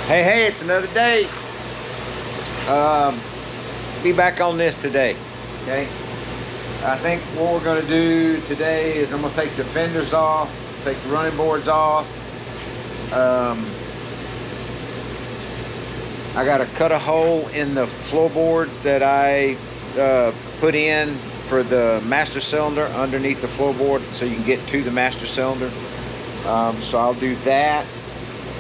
Hey, it's another day. Be back on this today, okay? I think what we're gonna do today is I'm gonna take the fenders off, take the running boards off. I gotta cut a hole in the floorboard that I put in for the master cylinder underneath the floorboard so you can get to the master cylinder. So I'll do that.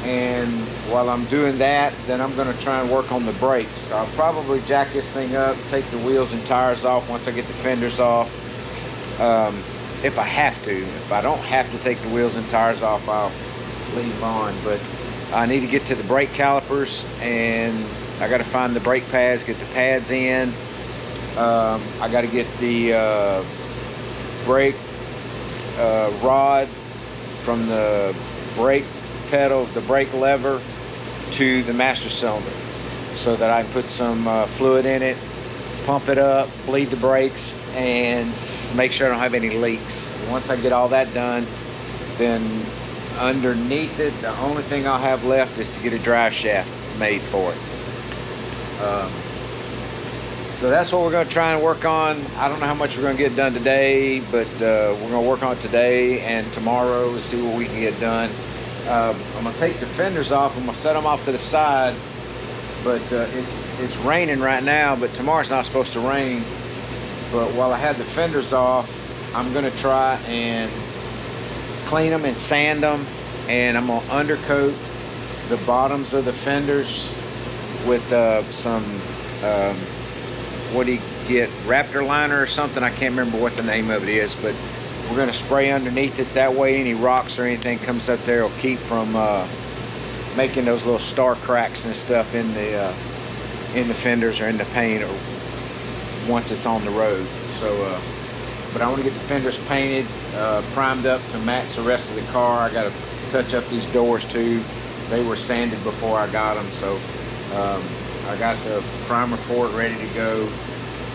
And while I'm doing that, then I'm going to try and work on the brakes. So I'll probably jack this thing up, take the wheels and tires off once I get the fenders off. If I have to. If I don't have to take the wheels and tires off, I'll leave them on. But I need to get to the brake calipers, and I got to find the brake pads, get the pads in. I got to get the brake rod from the brake pedal, the brake lever, to the master cylinder so that I can put some fluid in it, pump it up, bleed the brakes, and make sure I don't have any leaks. Once I get all that done, then underneath it, the only thing I'll have left is to get a drive shaft made for it. So that's what we're going to try and work on. I don't know how much we're going to get done today, but we're going to work on it today and tomorrow to see what we can get done. I'm going to take the fenders off. I'm going to set them off to the side, but it's raining right now, but tomorrow's not supposed to rain. But while I have the fenders off, I'm going to try and clean them and sand them, and I'm going to undercoat the bottoms of the fenders with some what do you get, Raptor liner or something. I can't remember what the name of it is, but we're going to spray underneath it. That way any rocks or anything comes up there will keep from making those little star cracks and stuff in the fenders or in the paint or once it's on the road. So but I want to get the fenders painted, primed up to match the rest of the car. I got to touch up these doors too. They were sanded before I got them, so I got the primer for it ready to go.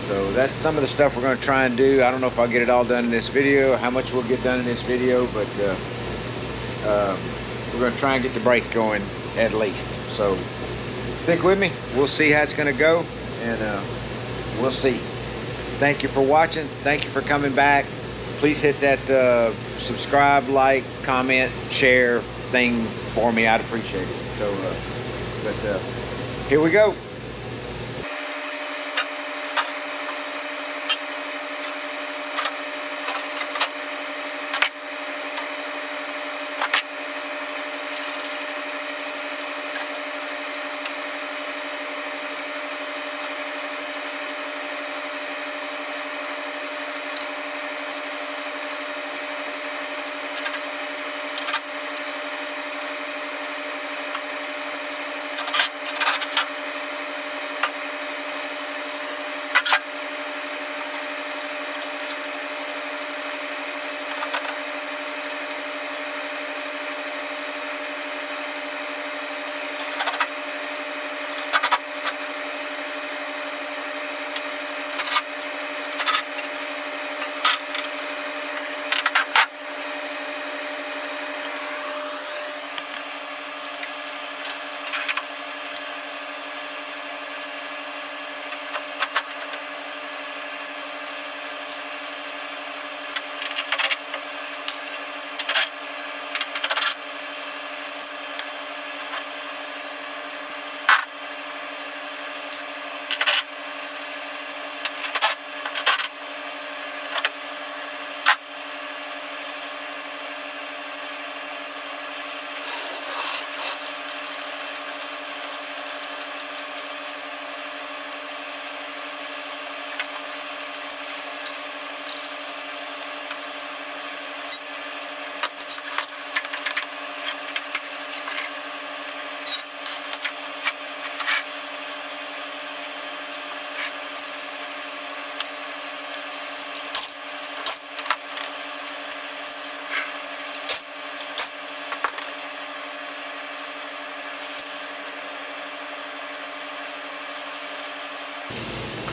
So that's some of the stuff we're going to try and do. I don't know if I'll get it all done in this video, how much we'll get done in this video, but we're going to try and get the brakes going at least. So stick with me. We'll see how it's going to go, and we'll see. Thank you for watching. Thank you for coming back. Please hit that subscribe, like, comment, share thing for me. I'd appreciate it. So, here we go.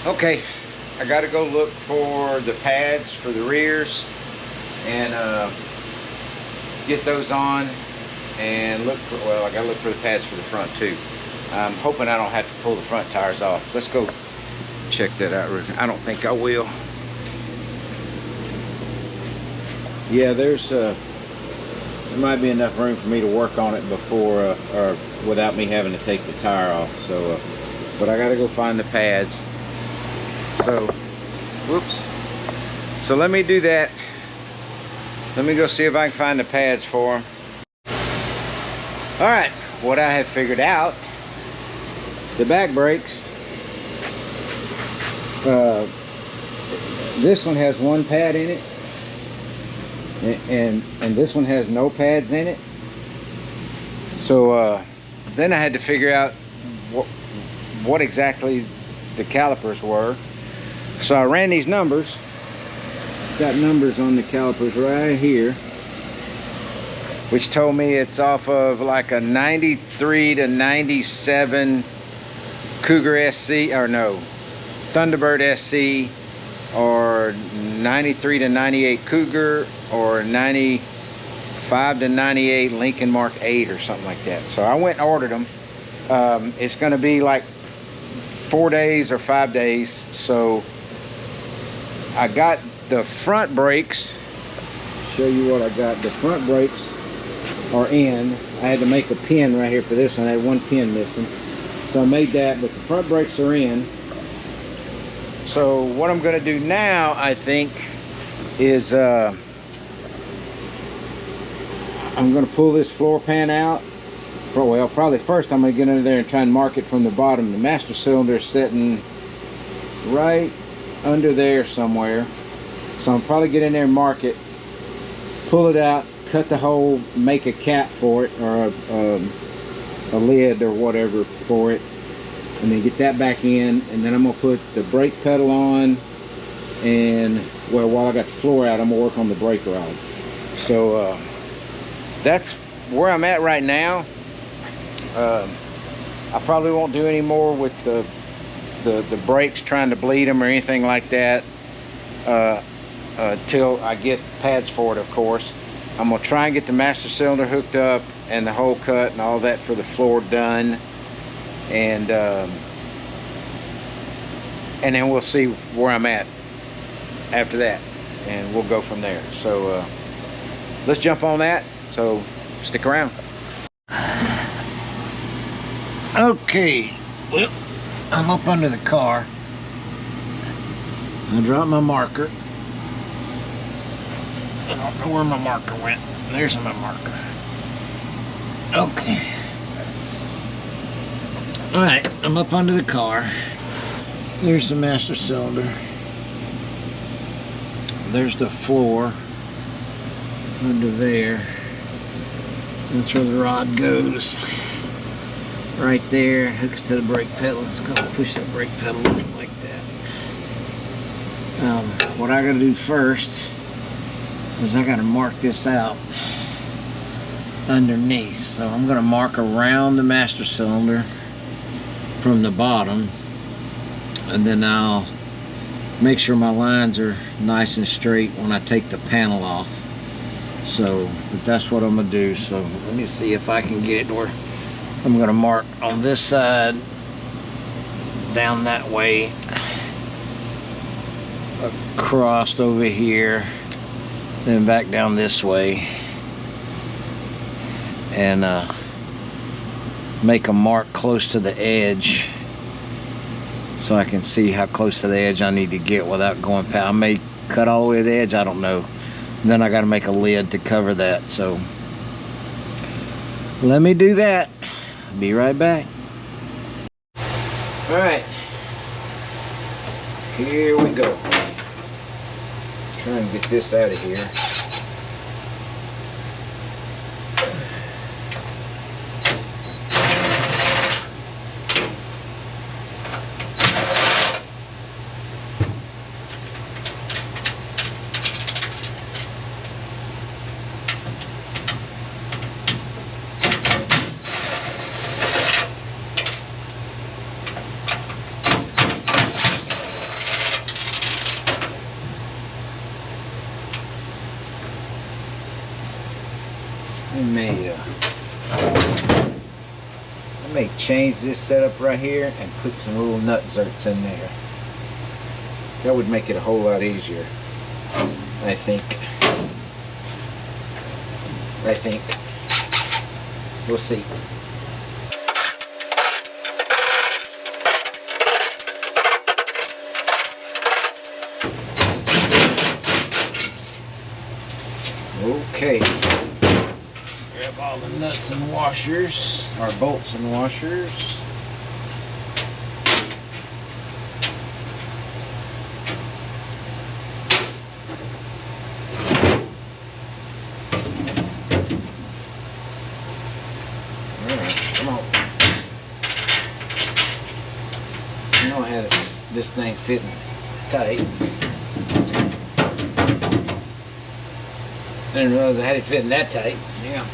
Okay, I got to go look for the pads for the rears and get those on, and look for, well, I gotta look for the pads for the front too. I'm hoping I don't have to pull the front tires off. Let's go check that out. I don't think I will. Yeah, there might be enough room for me to work on it before or without me having to take the tire off. So but I gotta go find the pads. So whoops. So let me do that. Let me go see if I can find the pads for them. All right, what I have figured out, the back brakes, this one has one pad in it, and this one has no pads in it. So then I had to figure out what exactly the calipers were. So I ran these numbers. Got numbers on the calipers right here, which told me it's off of like a 93 to 97 Cougar SC, or no, Thunderbird SC, or 93 to 98 Cougar, or 95 to 98 Lincoln Mark 8 or something like that. So I went and ordered them. It's going to be like 4 days or 5 days. So I got the front brakes. Show you what I got. The front brakes are in. I had to make a pin right here for this one. I had one pin missing, so I made that, but the front brakes are in. So what I'm going to do now, I think, is I'm going to pull this floor pan out. Well, probably first I'm going to get under there and try and mark it from the bottom. The master cylinder is sitting right under there somewhere, so I'll probably get in there and mark it, pull it out, cut the hole, make a cap for it, or a lid or whatever for it, and then get that back in. And then I'm gonna put the brake pedal on, and well, while I got the floor out, I'm gonna work on the brake rod. So that's where I'm at right now. I probably won't do any more with the brakes, trying to bleed them or anything like that, till I get pads for it, of course. I'm gonna try and get the master cylinder hooked up and the hole cut and all that for the floor done, and then we'll see where I'm at after that, and we'll go from there. So let's jump on that, so stick around. Okay, well, I'm up under the car. I dropped my marker. I don't know where my marker went. There's my marker. Okay. Alright, I'm up under the car. There's the master cylinder. There's the floor under there. That's where the rod goes. Right there, hooks to the brake pedal. Let's go push that brake pedal like that. What I gotta do first is I gotta mark this out underneath. So I'm gonna mark around the master cylinder from the bottom, and then I'll make sure my lines are nice and straight when I take the panel off. So but that's what I'm gonna do. So let me see if I can get it where I'm gonna mark on this side, down that way, across over here, then back down this way, and make a mark close to the edge so I can see how close to the edge I need to get without going past. I may cut all the way to the edge, I don't know. And then I got to make a lid to cover that. So let me do that. Be right back. All right, here we go. Try and get this out of here. I may change this setup right here and put some little nut zerts in there. That would make it a whole lot easier, I think. We'll see. Okay. Grab all the nuts and washers, or bolts and washers. This thing fitting tight. Didn't realize I had it fitting that tight. Yeah.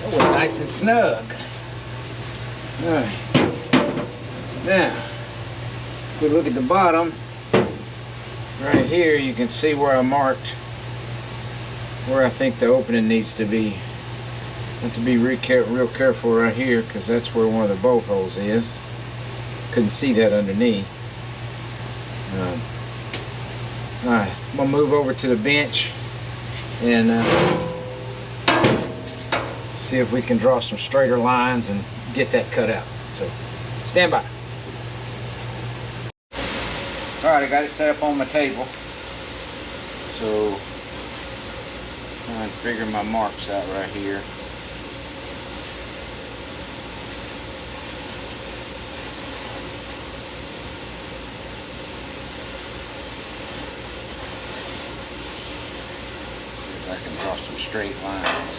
That was nice and snug. All right. Now, if we look at the bottom, right here you can see where I marked where I think the opening needs to be. I have to be real careful right here because that's where one of the bolt holes is. Couldn't see that underneath. Alright, I'm going to move over to the bench and see if we can draw some straighter lines and get that cut out. So, stand by. Alright, I got it set up on my table. So, trying to figure my marks out right here. See if I can draw some straight lines.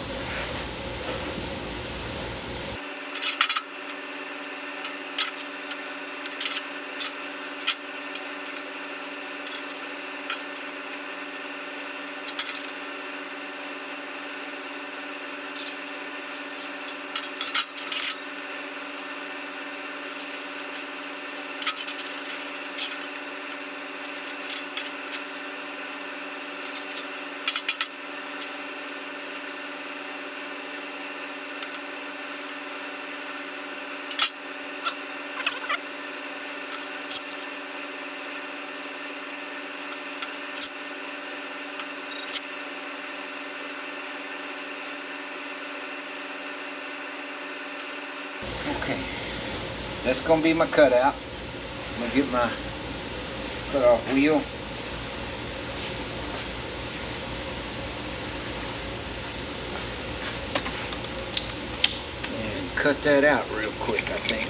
Okay, that's going to be my cutout. I'm going to get my cutoff wheel. And cut that out real quick, I think.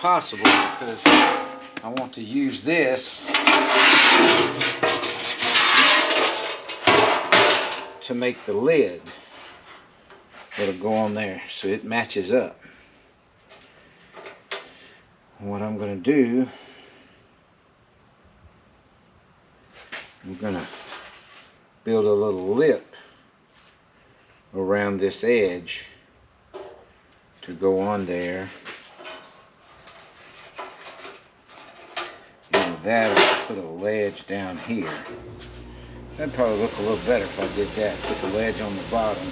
Possible because I want to use this to make the lid that'll go on there so it matches up. What I'm going to do, I'm going to build a little lip around this edge to go on there. That, I'll put a ledge down here. That'd probably look a little better if I did that. Put the ledge on the bottom.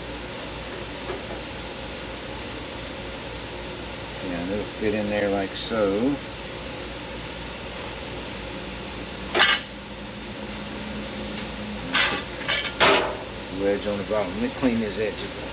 Yeah, it'll fit in there like so. wedge on the bottom. Let me clean his edges up.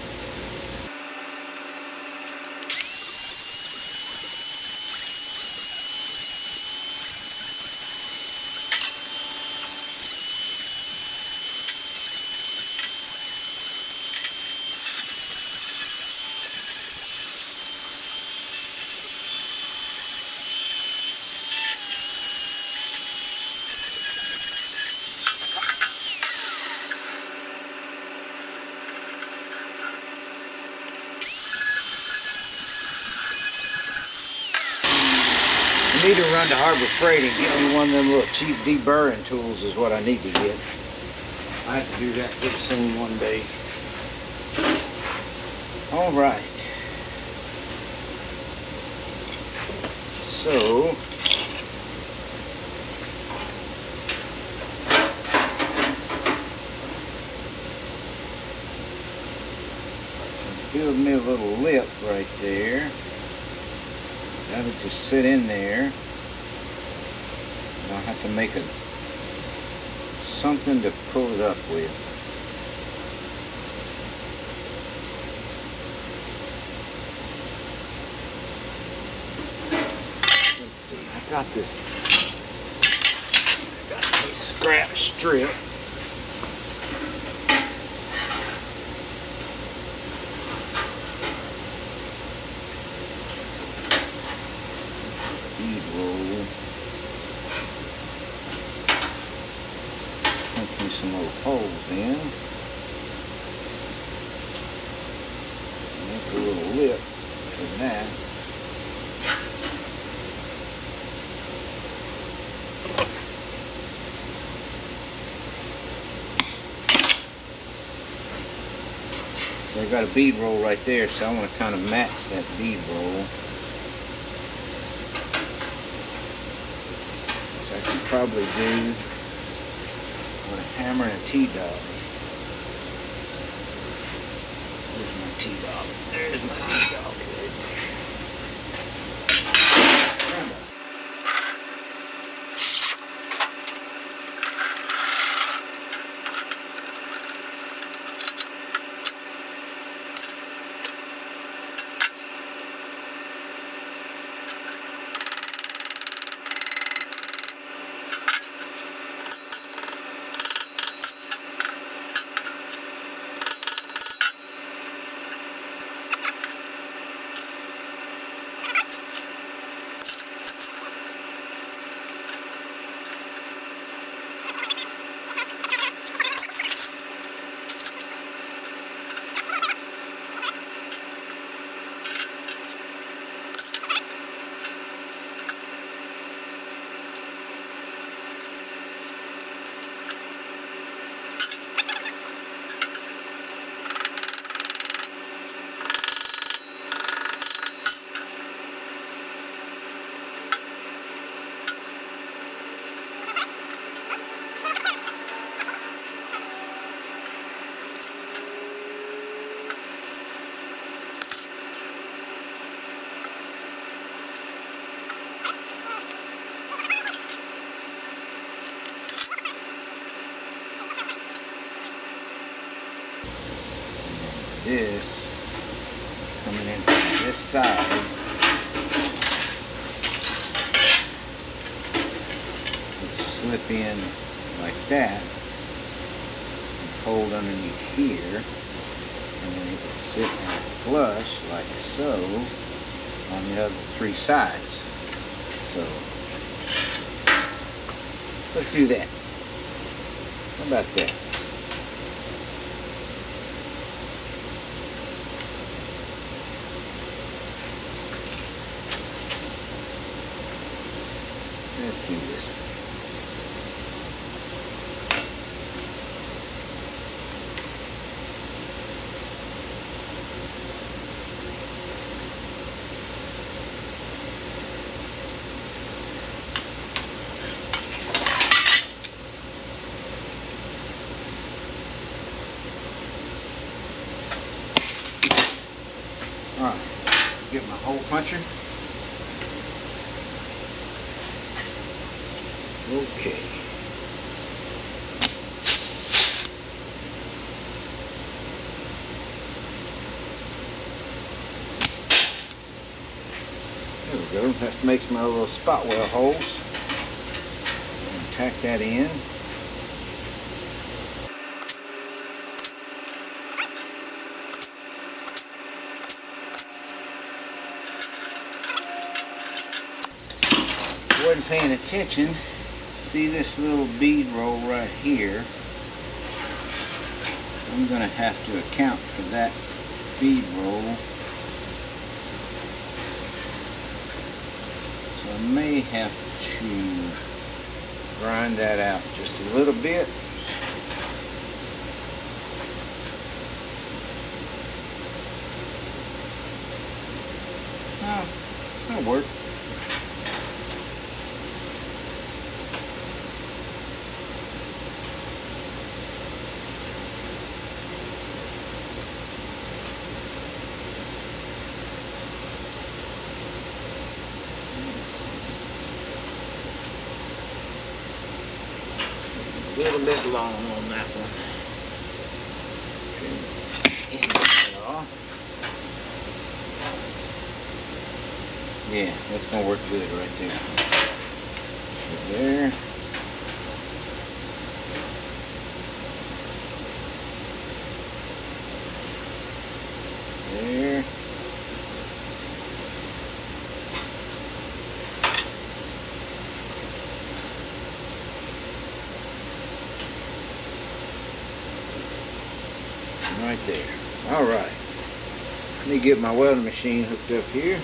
I need to run to Harbor Freight and get me one of them little cheap deburring tools is what I need to get. I have to do that pretty soon one day. All right. So, build me a little lip right there. That'll just sit in there. And I'll have to make something to pull it up with. Let's see, I got a scrap strip. Bead roll. Punch me some little holes in. Make a little lip for that. So I got a bead roll right there, so I want to kind of match that bead roll. Which I can probably do with a hammer and a T-dog. Where's my T-dog? There's my T-dog right there. This coming in from this side, would slip in like that and hold underneath here, and then it would sit and flush like so on the other three sides. So let's do that. How about that? Let's do this. All right, get my hole puncher. Okay. we go. That makes my little spot weld holes. Tack that in. Wasn't paying attention. See this little bead roll right here? I'm going to have to account for that bead roll. So I may have to grind that out just a little bit. Oh, that'll work. A little bit long on that one. Yeah, that's gonna work good right there. There. There. Right there. All right. Let me get my welding machine hooked up here.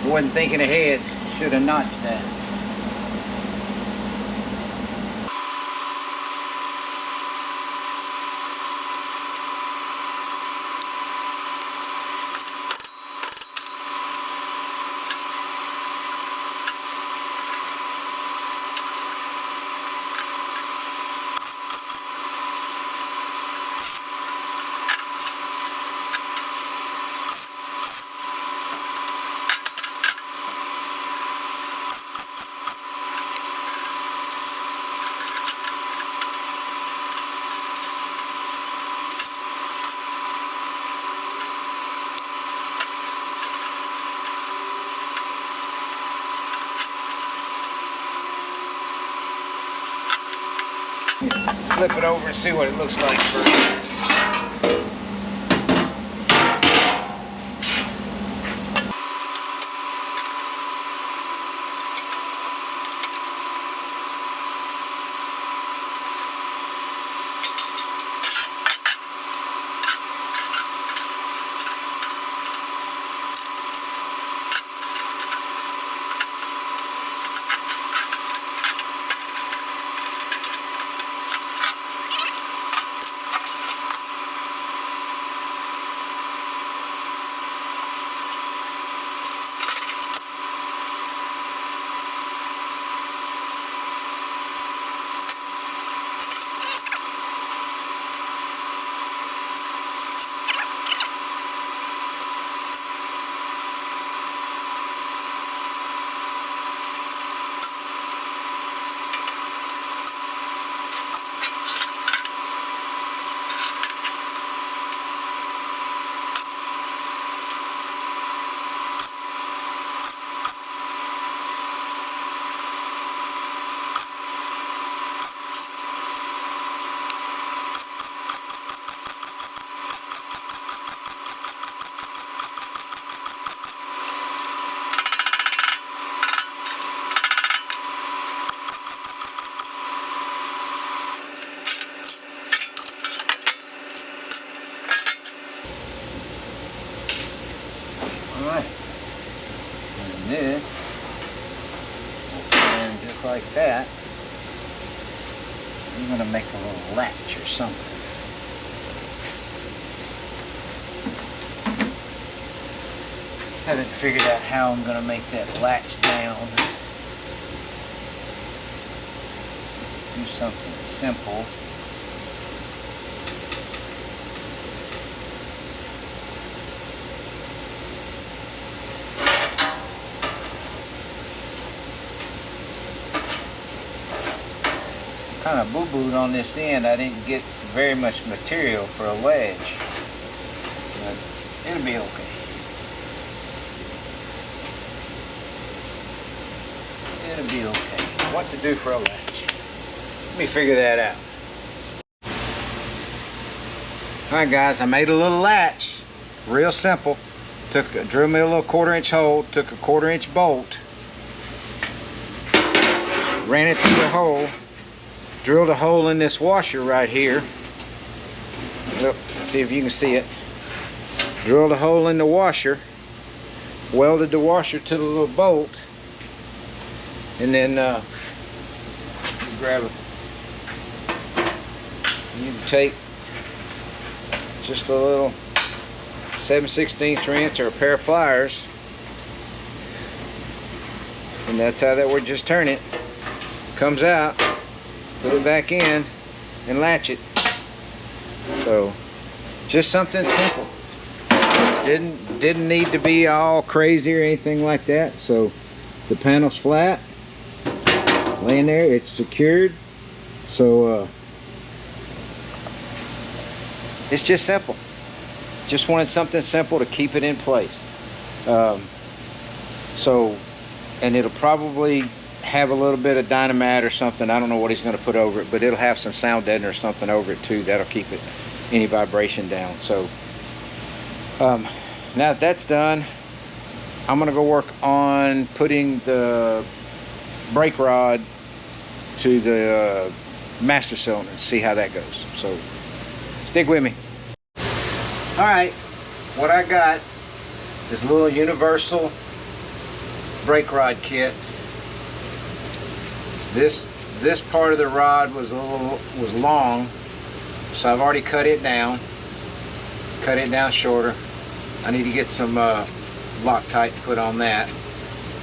Wasn't thinking ahead. Should have notched that. Flip it over and see what it looks like first. Alright. And this will turn just like that. I'm going to make a little latch or something. Haven't figured out how I'm going to make that latch down. Do something simple. Kind of boo-booed on this end. I didn't get very much material for a ledge, but it'll be okay. It'll be okay. What to do for a latch? Let me figure that out. Alright guys, I made a little latch. Real simple. Drilled me a little 1/4 inch hole, took a 1/4 inch bolt, ran it through the hole, drilled a hole in this washer right here. Look, let's see if you can see it. Drilled a hole in the washer, welded the washer to the little bolt, and then grab it. You can take just a little 7/16 wrench or a pair of pliers, and that's how that would just turn it. Comes out, put it back in, and latch it. So, just something simple. Didn't need to be all crazy or anything like that. So, the panel's flat, laying there. It's secured. So, it's just simple. Just wanted something simple to keep it in place. And it'll probably have a little bit of dynamite or something. I don't know what he's going to put over it, but it'll have some sound deadener or something over it too. That'll keep any vibration down. So now that that's done, I'm going to go work on putting the brake rod to the master cylinder and see how that goes. So stick with me. Alright, what I got is a little universal brake rod kit. This part of the rod was long, so I've already cut it down shorter. I need to get some Loctite put on that.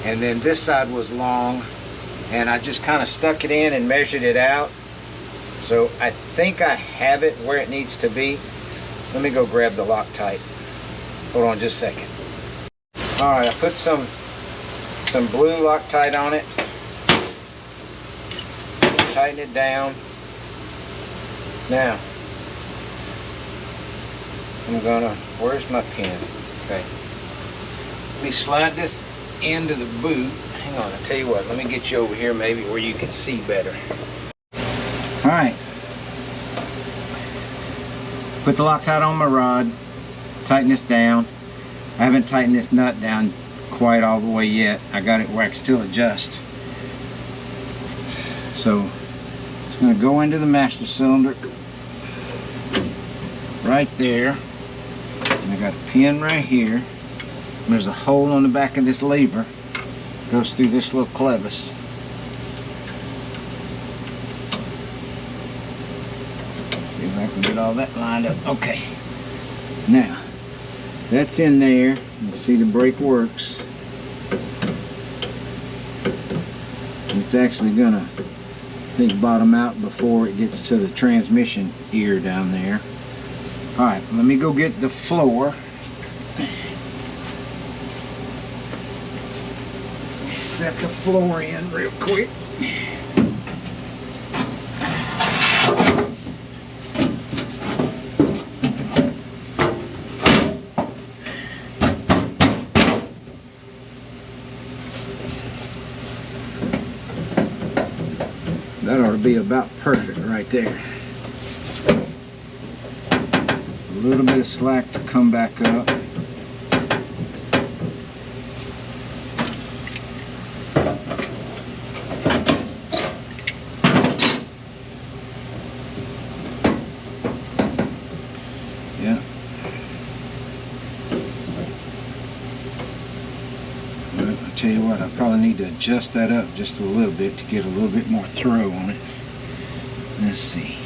And then this side was long, and I just kind of stuck it in and measured it out. So I think I have it where it needs to be. Let me go grab the Loctite. Hold on just a second. Alright, I put some blue Loctite on it. Tighten it down. Now, I'm gonna, where's my pin? Okay. Let me slide this into the boot. Hang on, I'll tell you what, let me get you over here maybe where you can see better. Alright. Put the Loctite on my rod. Tighten this down. I haven't tightened this nut down quite all the way yet. I got it where I can still adjust. So it's going to go into the master cylinder right there, and I got a pin right here, and there's a hole on the back of this lever. It goes through this little clevis. Let's see if I can get all that lined up. Okay, now that's in there. You see the brake works. It's actually gonna, I think, bottom out before it gets to the transmission ear down there. Alright, let me go get the floor. Set the floor in real quick. That ought to be about perfect right there. A little bit of slack to come back up. Yeah. I'll tell you what, I probably need to adjust that up just a little bit to get a little bit more throw on it. Let's see.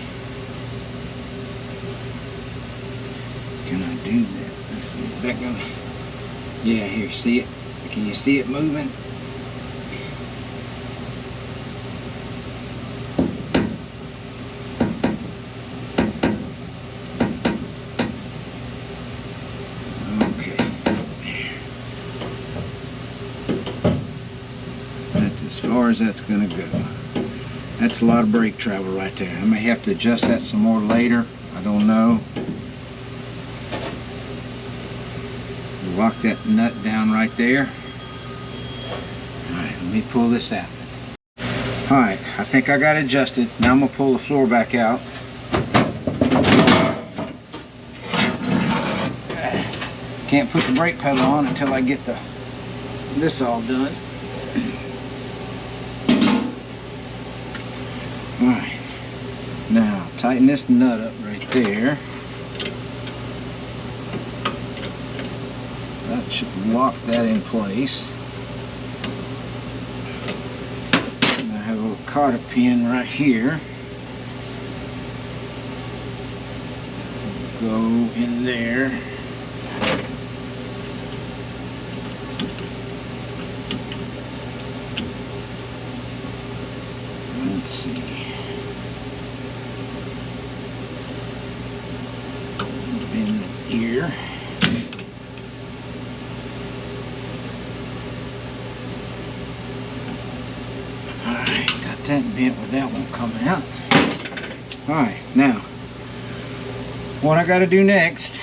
Can I do that? Let's see, is that gonna... Yeah, here, see it? Can you see it moving? Okay. That's as far as that's gonna go. That's a lot of brake travel right there. I may have to adjust that some more later. I don't know. Lock that nut down right there. Alright, let me pull this out. Alright, I think I got it adjusted. Now I'm going to pull the floor back out. Can't put the brake pedal on until I get this all done. Alright, now tighten this nut up right there. That should lock that in place. And I have a little cotter pin right here. Go in there. Let's see. Bend the ear. That bent where that won't come out. Alright, now what I got to do next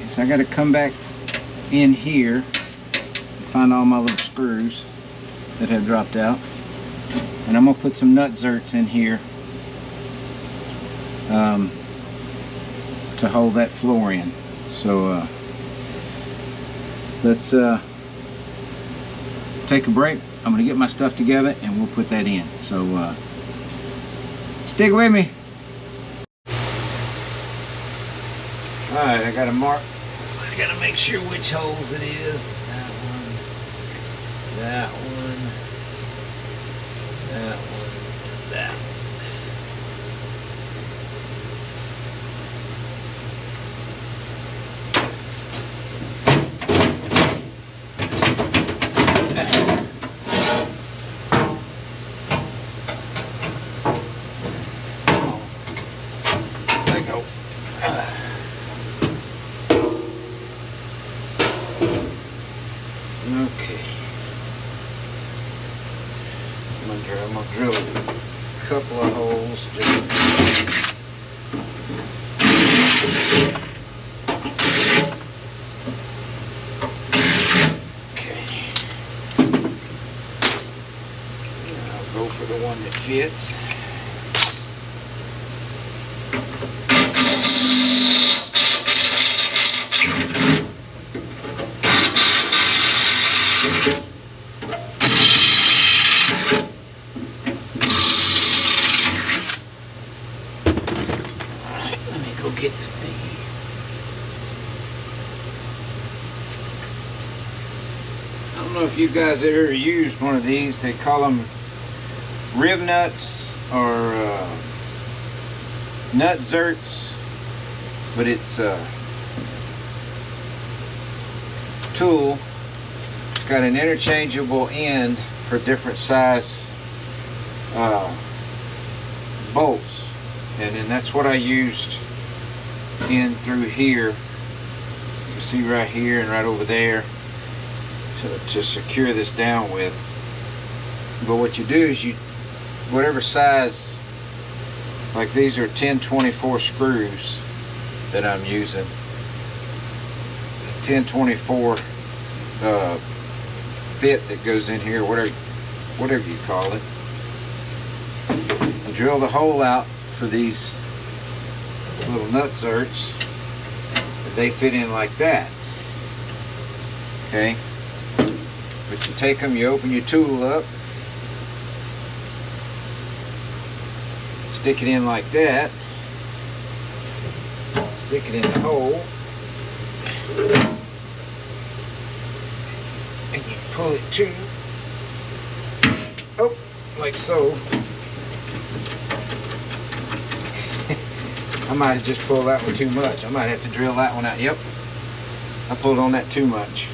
is I got to come back in here and find all my little screws that have dropped out, and I'm going to put some nut zerts in here to hold that floor in. So let's take a break. I'm going to get my stuff together and we'll put that in. So stick with me. Alright, I got to mark. I got to make sure which holes it is. That one, that one, that one, that one. Okay. I'm gonna drill a couple of holes. Okay. I'll go for the one that fits. Get the thing. I don't know if you guys ever used one of these. They call them rib nuts or nut zerts, but it's a tool. It's got an interchangeable end for different size bolts, and then that's what I used in through here. You can see right here and right over there, so to secure this down with. But what you do is you, whatever size, like these are 1024 screws that I'm using, 1024 bit that goes in here, whatever you call it. I drill the hole out for these little nut zerts. They fit in like that. Okay, but you take them, you open your tool up, stick it in like that, stick it in the hole, and you pull it to, oh, like so. I might have just pulled that one too much. I might have to drill that one out. Yep, I pulled on that too much.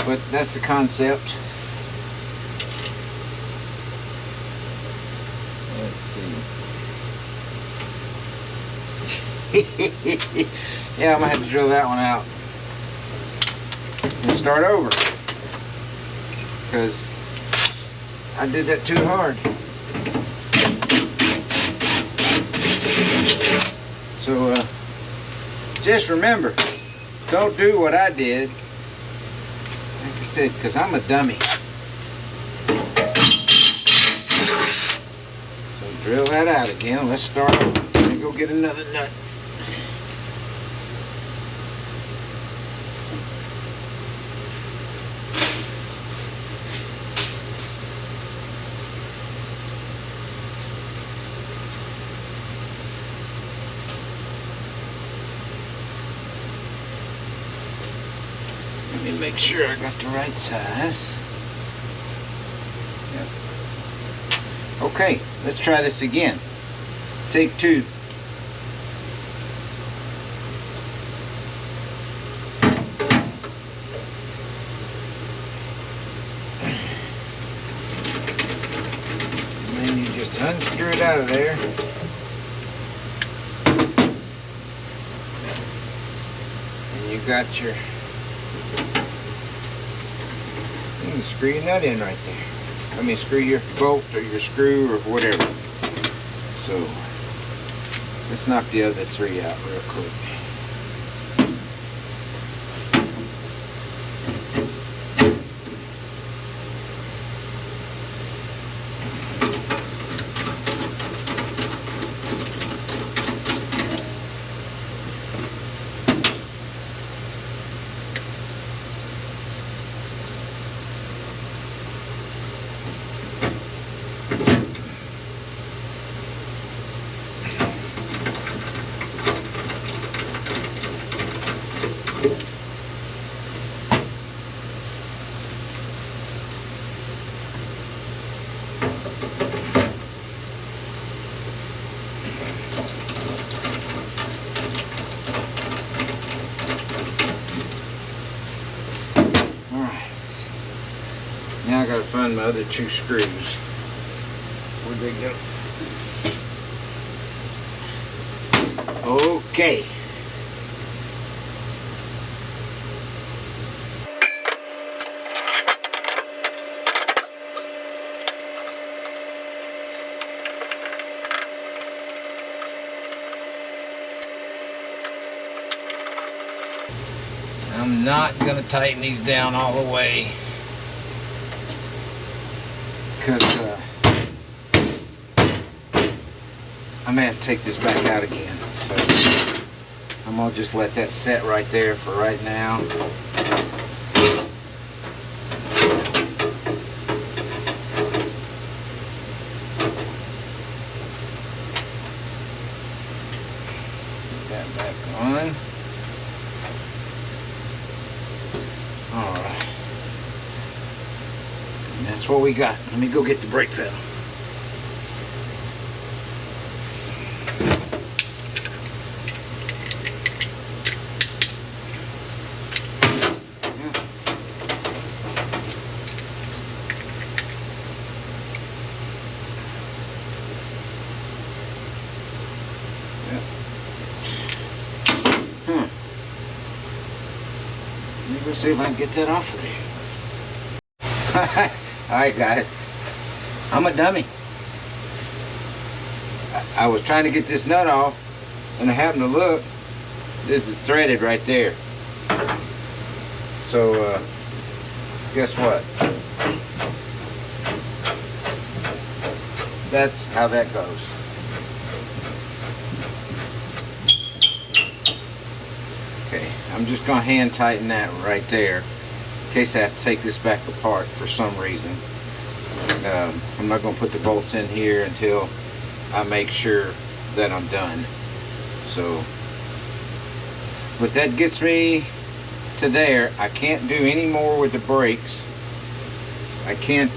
But that's the concept. Let's see. Yeah, I'm gonna have to drill that one out and start over, because I did that too hard. So just remember, don't do what I did, like I said, because I'm a dummy. So drill that out again. Let's start over. Let me go get another nut. Let me make sure I got the right size. Yep. Okay, let's try this again. Take two. And then you just unscrew it out of there. And you got your, you can screw your nut in right there. I mean, screw your bolt or your screw or whatever. So let's knock the other three out real quick. Now I gotta find my other two screws. Where'd they go? Okay. I'm not gonna tighten these down all the way, because I may have to take this back out again. So I'm gonna just let that set right there for right now. Put that back on. Alright. And that's what we got. Let me go get the brake pedal. Let's see if I can get that off of there. Alright guys, I'm a dummy. I was trying to get this nut off and I happened to look. This is threaded right there. So guess what? That's how that goes. Okay, I'm just going to hand tighten that right there in case I have to take this back apart for some reason. I'm not going to put the bolts in here until I make sure that I'm done. So, but that gets me to there. I can't do any more with the brakes. I can't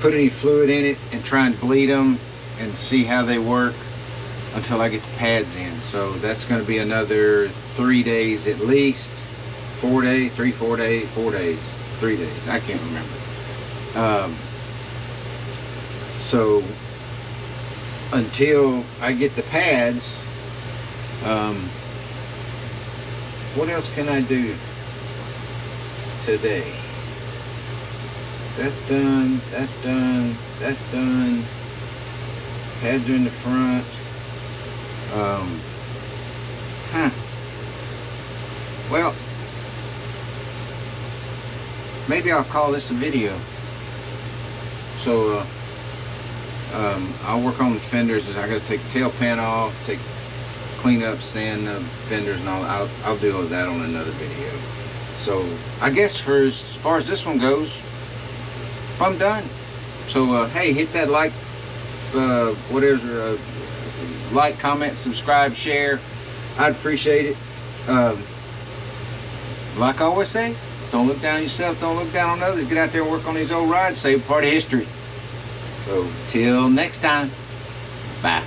put any fluid in it and try and bleed them and see how they work until I get the pads in. So that's going to be another 3 days at least. 4 days, 3 days, 4 days, 3 days. I can't remember. So until I get the pads, what else can I do today? That's done, that's done, that's done. Pads are in the front. Well, maybe I'll call this a video. So I'll work on the fenders. I gotta take the tail pan off, clean up, sand the fenders and all. I'll deal with that on another video. So I guess for as far as this one goes, I'm done. So hey, hit that like, whatever, like, comment, subscribe, share. I'd appreciate it. Like I always say, don't look down on yourself, don't look down on others. Get out there and work on these old rides, save part of history. So till next time, bye.